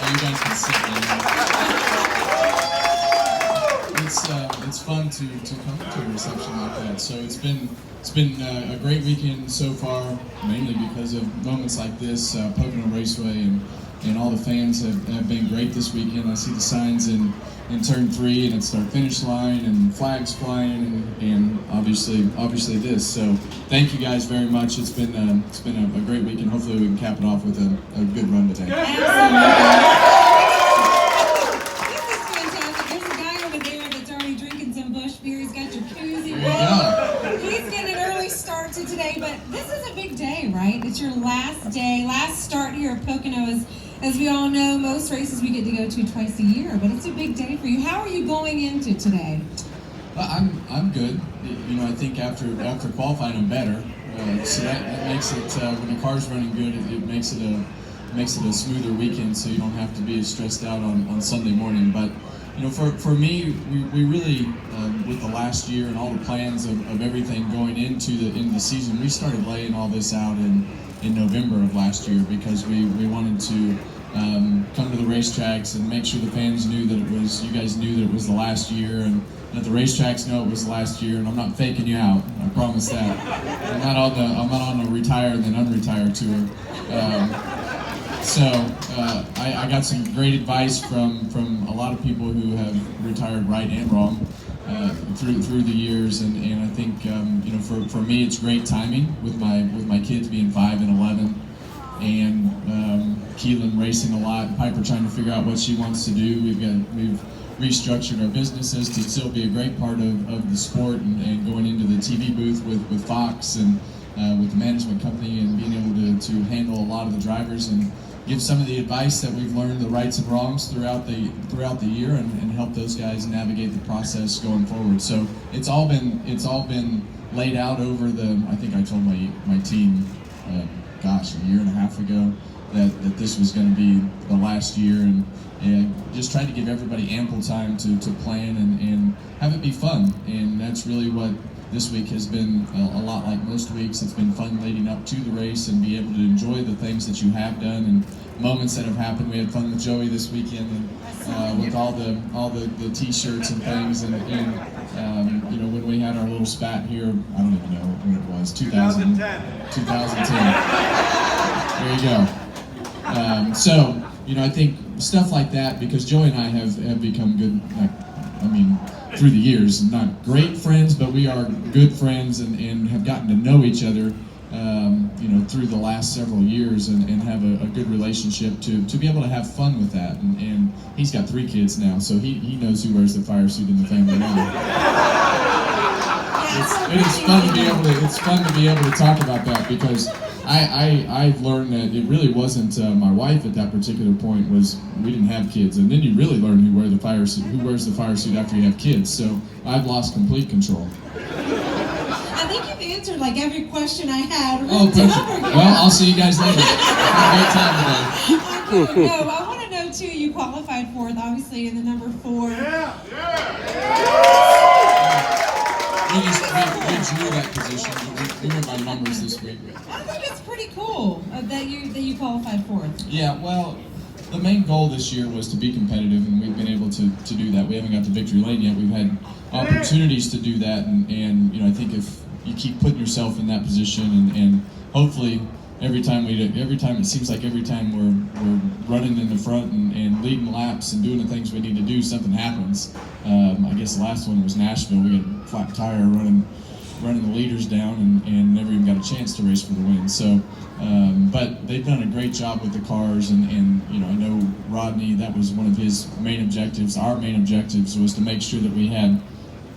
you guys can sit down. It's fun to come to a reception like that. So it's been a great weekend so far, mainly because of moments like this. Pocono Raceway and all the fans have been great this weekend. I see the signs in turn 3 and it's our finish line and flags flying and obviously this. So thank you guys very much. It's been a great weekend. Hopefully we can cap it off with a good run today. To today, but this is a big day, right? It's your last day, last start here at Pocono. As we all know, most races we get to go to twice a year, but it's a big day for you. How are you going into today? I'm good. You know, I think after qualifying, I'm better. So that makes it when the car's running good, it makes it a smoother weekend. So you don't have to be as stressed out on Sunday morning. But you know, for me, we really, with the last year and all the plans of everything going into the season, we started laying all this out in November of last year because we wanted to come to the racetracks and make sure the fans knew that you guys knew that it was the last year, and that the racetracks know it was the last year. And I'm not faking you out, I promise that. I'm not on the retire and then unretire tour. So I got some great advice from a lot of people who have retired right and wrong through the years, and I think you know, for me it's great timing with my kids being 5 and 11, and Keelan racing a lot, Piper trying to figure out what she wants to do. We've restructured our businesses to still be a great part of the sport, and going into the TV booth with Fox and with the management company, and being able to handle a lot of the drivers and give some of the advice that we've learned, the rights and wrongs throughout the year, and help those guys navigate the process going forward. So it's all been laid out over I think I told my team, a year and a half ago, that this was going to be the last year, and just tried to give everybody ample time to plan and have it be fun. And that's really what this week has been a lot like most weeks. It's been fun leading up to the race and be able to enjoy the things that you have done and moments that have happened. We had fun with Joey this weekend, and with all the t-shirts and things, and you know, when we had our little spat here, I don't even know when it was, 2010. There you go. So you know, I think stuff like that, because Joey and I have become good, through the years, not great friends, but we are good friends, and have gotten to know each other, you know, through the last several years, and have a good relationship to be able to have fun with that. And he's got 3 kids now, so he knows who wears the fire suit in the family now. It's fun to be able to talk about that, because I've learned that it really wasn't my wife at that particular point. We didn't have kids, and then you really learn who wears the fire suit after you have kids. So I've lost complete control. I think you've answered like every question I had. Oh, perfect. Well, I'll see you guys later. Have a great time today. I want to know too. You qualified 4th, obviously, in the number 4. We drew that position. We went by numbers this week. I think it's pretty cool that you qualified 4th. Yeah, well, the main goal this year was to be competitive, and we've been able to do that. We haven't got to victory lane yet. We've had opportunities to do that, and you know, I think if you keep putting yourself in that position, and hopefully every time it seems like every time we're running in the front and leading laps and doing the things we need to do, something happens. I guess the last one was Nashville. We had a flat tire running the leaders down, and never even got a chance to race for the win. So, but they've done a great job with the cars, and you know, I know Rodney, that was one of his main objectives. Our main objectives was to make sure that we had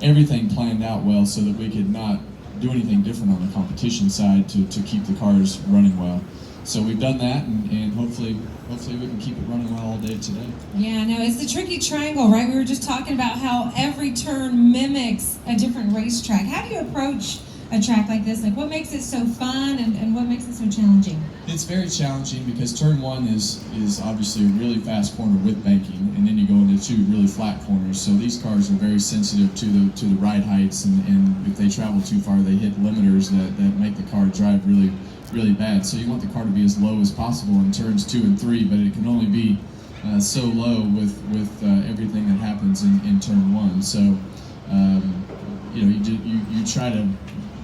everything planned out well, so that we could not do anything different on the competition side to keep the cars running well. So we've done that, and hopefully we can keep it running well all day today. Yeah, no, it's the tricky triangle, right? We were just talking about how every turn mimics a different racetrack. How do you approach a track like this? Like, what makes it so fun, and what makes it so challenging? It's very challenging because turn 1 is obviously a really fast corner with banking, and then you go into 2 really flat corners. So these cars are very sensitive to the ride heights, and if they travel too far, they hit limiters that make the car drive really bad. So you want the car to be as low as possible in turns 2 and 3, but it can only be so low with everything that happens in turn one. So you try to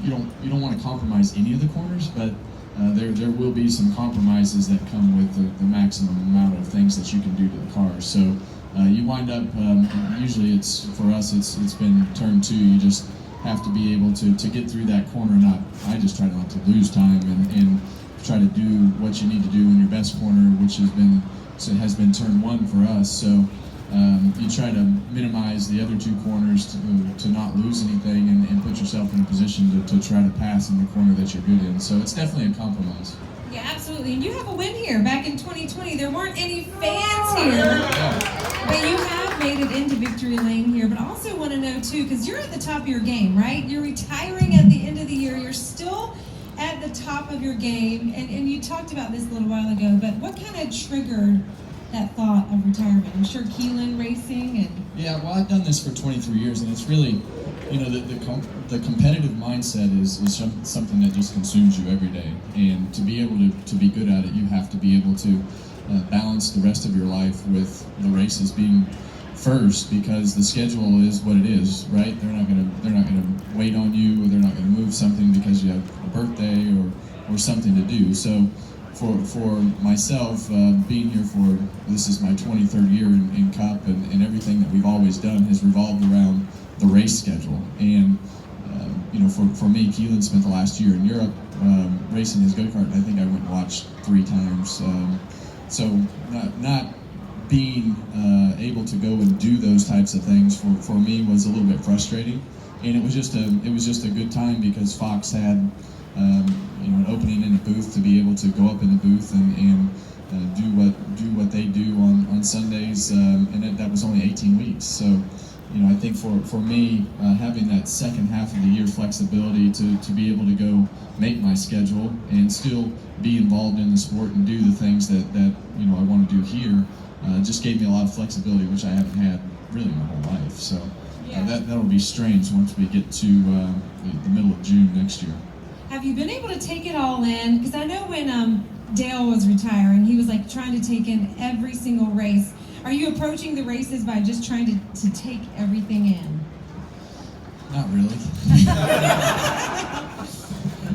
you don't want to compromise any of the corners, but there will be some compromises that come with the maximum amount of things that you can do to the car. So you wind up usually for us it's been turn two. You just have to be able to get through that corner. I just try not to lose time and try to do what you need to do in your best corner, which has been turn one for us. So you try to minimize the other two corners to not lose anything and put yourself in a position to try to pass in the corner that you're good in. So it's definitely a compromise. Yeah, absolutely. And you have a win here. Back in 2020, there weren't any fans here, but you have made it into victory lane here. But I also want to know, too, because you're at the top of your game, right? You're retiring at the end of the year. You're still at the top of your game. And you talked about this a little while ago, but what kind of triggered that thought of retirement? I'm sure Keelan Racing and... Yeah, well, I've done this for 23 years, and it's really, the competitive mindset is something that just consumes you every day. And to be able to be good at it, you have to be able to balance the rest of your life with the races being first, because the schedule is what it is, right? They're not gonna wait on you, or they're not gonna move something because you have a birthday or something to do. So for myself, being here this is my 23rd year in Cup, and everything that we've always done has revolved around the race schedule. And for me, Keelan spent the last year in Europe racing his go-kart. I think I went and watched 3 times. So not being able to go and do those types of things for me was a little bit frustrating. And it was just a good time because Fox had an opening in the booth to be able to go up in the booth and do what they do on Sundays, and that was only 18 weeks. So I think for me, having that second half of the year flexibility to be able to go make my schedule and still be involved in the sport and do the things that I want to do here just gave me a lot of flexibility, which I haven't had really my whole life. So that'll be strange once we get to the middle of June next year. Have you been able to take it all in? Because I know when Dale was retiring, he was like trying to take in every single race. Are you approaching the races by just trying to take everything in? Not really.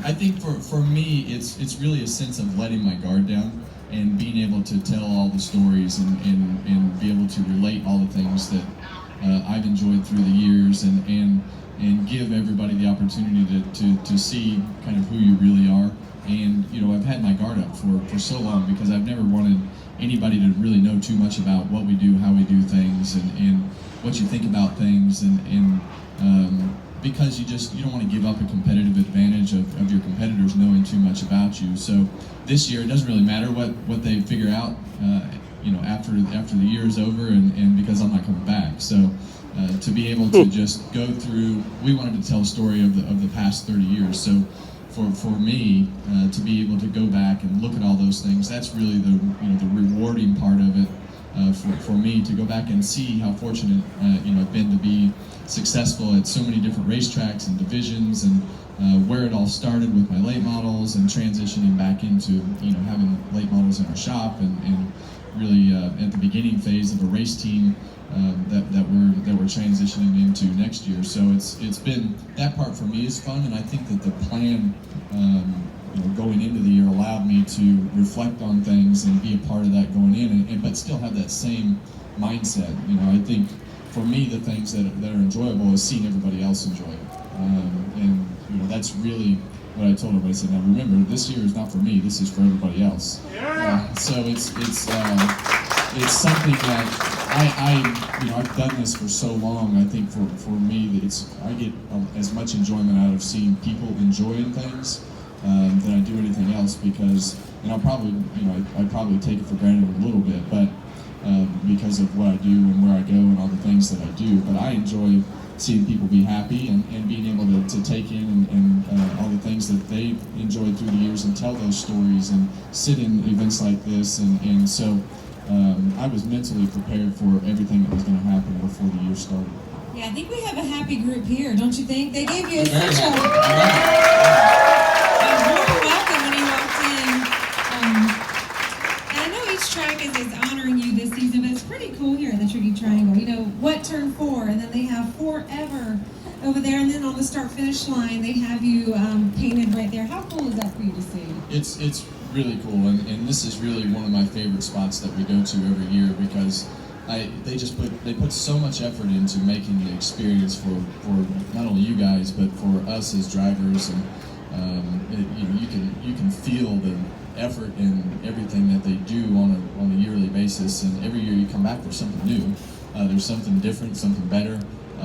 I think for me, it's really a sense of letting my guard down and being able to tell all the stories and be able to relate all the things that I've enjoyed through the years and give everybody the opportunity to see kind of who you really are. And I've had my guard up for so long because I've never wanted anybody to really know too much about what we do, how we do things, and what you think about things, and because you don't want to give up a competitive advantage of your competitors knowing too much about you. So this year it doesn't really matter what they figure out after the year is over, and because I'm not coming back. So to be able to just go through, we wanted to tell a story of the past 30 years. So for me to be able to go back and look at all those things, that's really the rewarding part of it for me, to go back and see how fortunate I've been to be successful at so many different racetracks and divisions, and where it all started with my late models and transitioning back into having late models in our shop and really at the beginning phase of a race team that we're transitioning into next year. So it's been, that part for me is fun, and I think that the plan going into the year allowed me to reflect on things and be a part of that going in, but still have that same mindset. I think for me the things that are enjoyable is seeing everybody else enjoy it, and that's really what I told everybody. I said, now remember, this year is not for me, this is for everybody else. So it's something that I've done this for so long. I think for me, I get as much enjoyment out of seeing people enjoying things than I do anything else, because, and I'll probably, I probably take it for granted a little bit, but because of what I do and where I go and all the things that I do, but I enjoy seeing people be happy and being able to take in and all the things that they've enjoyed through the years and tell those stories and sit in events like this, and so I was mentally prepared for everything that was going to happen before the year started. Yeah, I think we have a happy group here, don't you think? They gave you such a warm welcome when you walked in. And I know each track Harvick is honoring you this season, but it's pretty cool here at the Tricky Triangle. You know, what turned 4, and then they have forever over there, and then on the start-finish line, they have you painted right there. How cool is that for you to see? It's really cool, and this is really one of my favorite spots that we go to every year because they put so much effort into making the experience for not only you guys but for us as drivers, and you can feel the effort and everything that they do on a yearly basis, and every year you come back there's something new, there's something different, something better,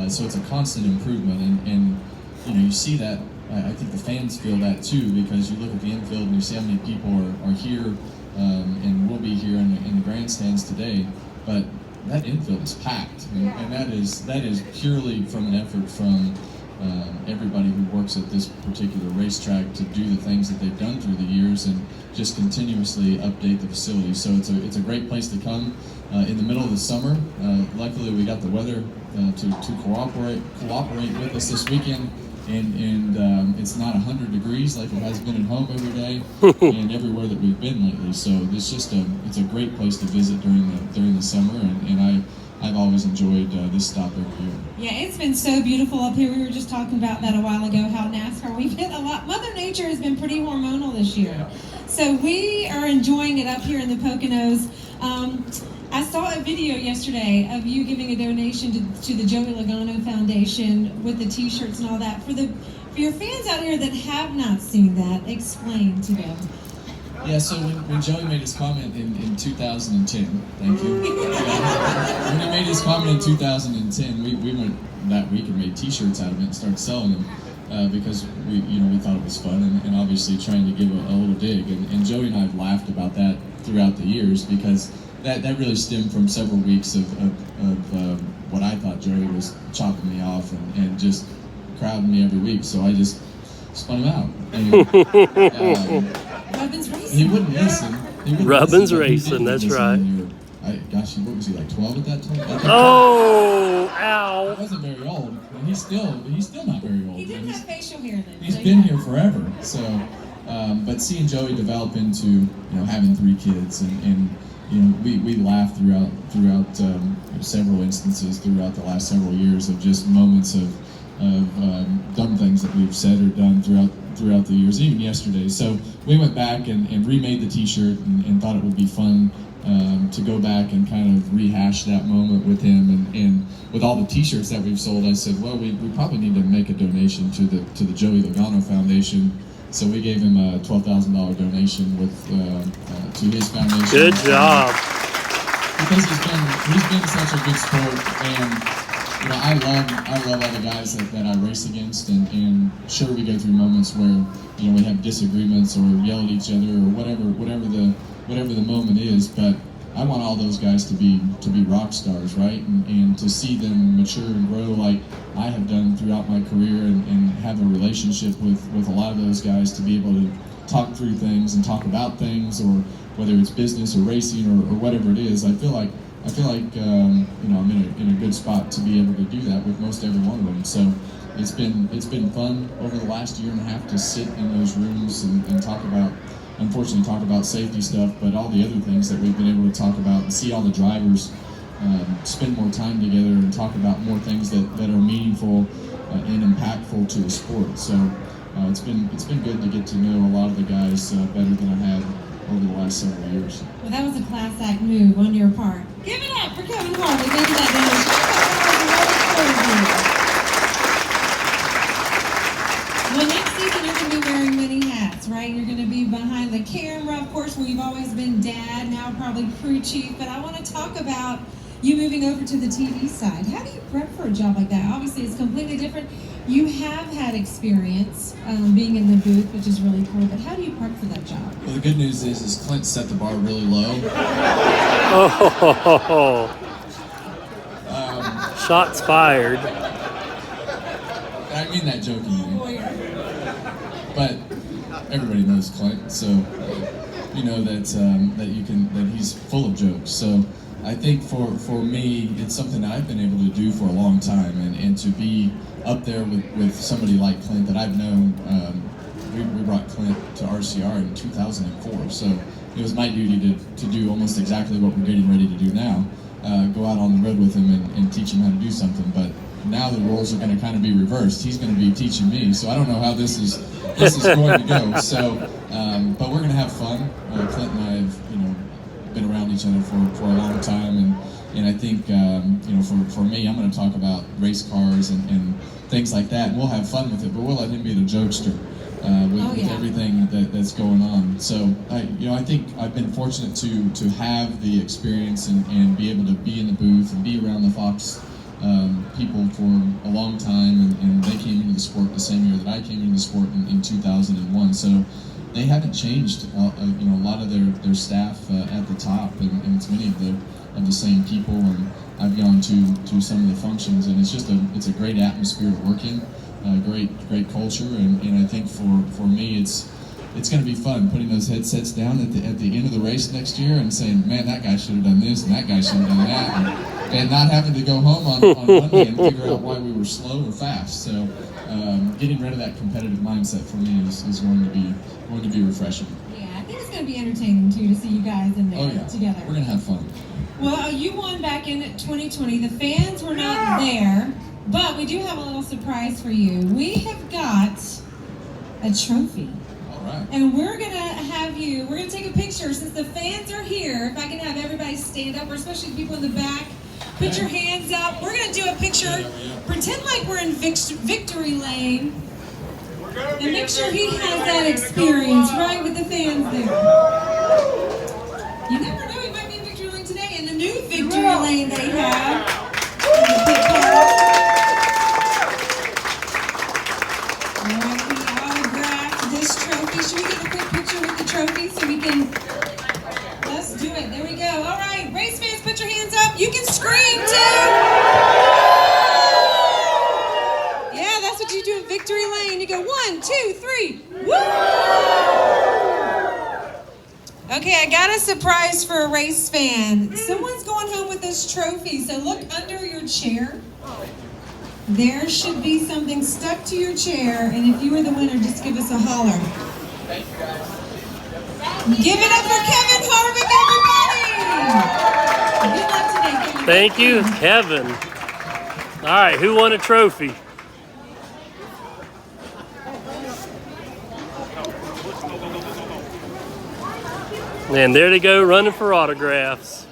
so it's a constant improvement, and you see that. I think the fans feel that too, because you look at the infield and you see how many people are here and will be here in the grandstands today, but that infield is packed, and that is purely from an effort from everybody who works at this particular racetrack to do the things that they've done through the years and just continuously update the facility. So it's a great place to come in the middle of the summer. Luckily, we got the weather to cooperate with us this weekend. And it's not 100 degrees like it has been at home every day and everywhere that we've been lately. So it's a great place to visit during the summer, and I've always enjoyed this stop every year. Yeah, it's been so beautiful up here. We were just talking about that a while ago, how NASCAR, we've hit a lot. Mother Nature has been pretty hormonal this year. Yeah. So we are enjoying it up here in the Poconos. I saw a video yesterday of you giving a donation to the Joey Logano Foundation with the T-shirts and all that. For your fans out here that have not seen that, explain to them. Yeah, so when Joey made his comment in 2010, thank you. When he made his comment in 2010, we went that week and made T-shirts out of it and started selling them because we thought it was fun and obviously trying to give a little dig. And Joey and I have laughed about that throughout the years because that really stemmed from several weeks of what I thought Joey was chopping me off and just crowding me every week. So I just spun him out. And, Robin's racing. he wouldn't listen. Robin's racing, that's right. Gosh, what was he, like 12 at that time? Oh, ow. He wasn't very old, and he's still not very old. He didn't have facial hair then. He's been here forever. So, but seeing Joey develop into having 3 kids, and we laughed throughout several instances throughout the last several years of just moments of dumb things that we've said or done throughout the years, even yesterday. So we went back and remade the T-shirt and thought it would be fun to go back and kind of rehash that moment with him. And with all the T-shirts that we've sold, I said, well, we probably need to make a donation to the Joey Logano Foundation. So we gave him a $12,000 donation to his foundation. Good job. Because he's been such a good sport, and I love all the guys that I race against, and sure we go through moments where we have disagreements or yell at each other or whatever the moment is, but I want all those guys to be rock stars, right? And to see them mature and grow like I have done throughout my career, and have a relationship with a lot of those guys, to be able to talk through things and talk about things, or whether it's business or racing or whatever it is. I feel like I'm in a good spot to be able to do that with most every one of them. So it's been fun over the last year and a half to sit in those rooms and talk about safety stuff, but all the other things that we've been able to talk about, and see all the drivers spend more time together and talk about more things that are meaningful and impactful to the sport. So it's been good to get to know a lot of the guys better than I had over the last several years. Well, that was a class act move on your part. Give it up for Kevin Harvick making that donation. Well, next season you're going to be wearing many hats, right? You're going to be behind the camera, of course, where you've always been dad, now probably crew chief. But I want to talk about you moving over to the TV side. How do you prep for a job like that? Obviously, it's completely different. You have had experience being in the booth, which is really cool, but how do you prep for that job? Well, the good news is Clint set the bar really low. Oh, shots fired. I mean that jokingly. But everybody knows Clint, so you know that he's full of jokes. So I think for me, it's something that I've been able to do for a long time, and to be up there with somebody like Clint that I've known. We brought Clint to RCR in 2004, so it was my duty to do almost exactly what we're getting ready to do now. Go out on the road with him and teach him how to do something. But now the roles are going to kind of be reversed. He's going to be teaching me, so I don't know how this is going to go. So, but we're going to have fun. Clint and I have been around each other for a long time, and I think for me, I'm going to talk about race cars and things like that. And we'll have fun with it, but we'll let him be the jokester with everything that's going on. So I think I've been fortunate to have the experience and be able to be in the booth and be around the Fox people for a long time, and they came into the sport the same year that I came into the sport in 2001. So they haven't changed a lot of their staff at the top, and it's many of the same people. And I've gone to some of the functions, and it's a great atmosphere to work in, great culture, and I think for me it's going to be fun putting those headsets down at the end of the race next year and saying, man, that guy should have done this and that guy should have done that, and not having to go home on Monday and figure out why we were slow or fast. So getting rid of that competitive mindset for me is going to be refreshing. Yeah, I think it's going to be entertaining too to see you guys in there together. We're going to have fun. Well, you won back in 2020. The fans were not there, but we do have a little surprise for you. We have got a trophy. All right. And we're going to take a picture since the fans are here. If I can have everybody stand up, or especially people in the back, put your hands up. We're going to do a picture. Pretend like we're in victory lane. And make sure he has that experience, right, with the fans there. You never know, he might be in victory lane today. In the new victory lane they have. Alright, he autographed this trophy. Should we get a quick picture with the trophy so we can... Let's do it. There we go. Alright, race fans, put your hands up. You can scream too. That's what you do in victory lane. You go 1, 2, 3. Woo! Okay, I got a surprise for a race fan. Someone's going home with this trophy, so look under your chair. There should be something stuck to your chair, and if you were the winner, just give us a holler. thank you, guys. Give it up for Kevin Harvick, everybody! Good luck today, Kevin. Thank you, Kevin. All right, who won a trophy? And there they go, running for autographs.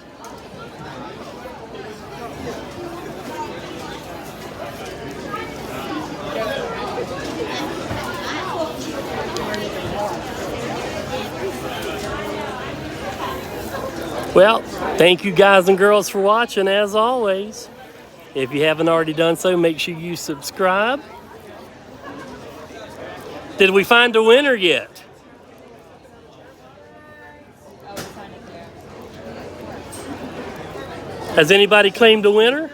Well, thank you guys and girls for watching, as always. If you haven't already done so, make sure you subscribe. Did we find a winner yet? Has anybody claimed a winner?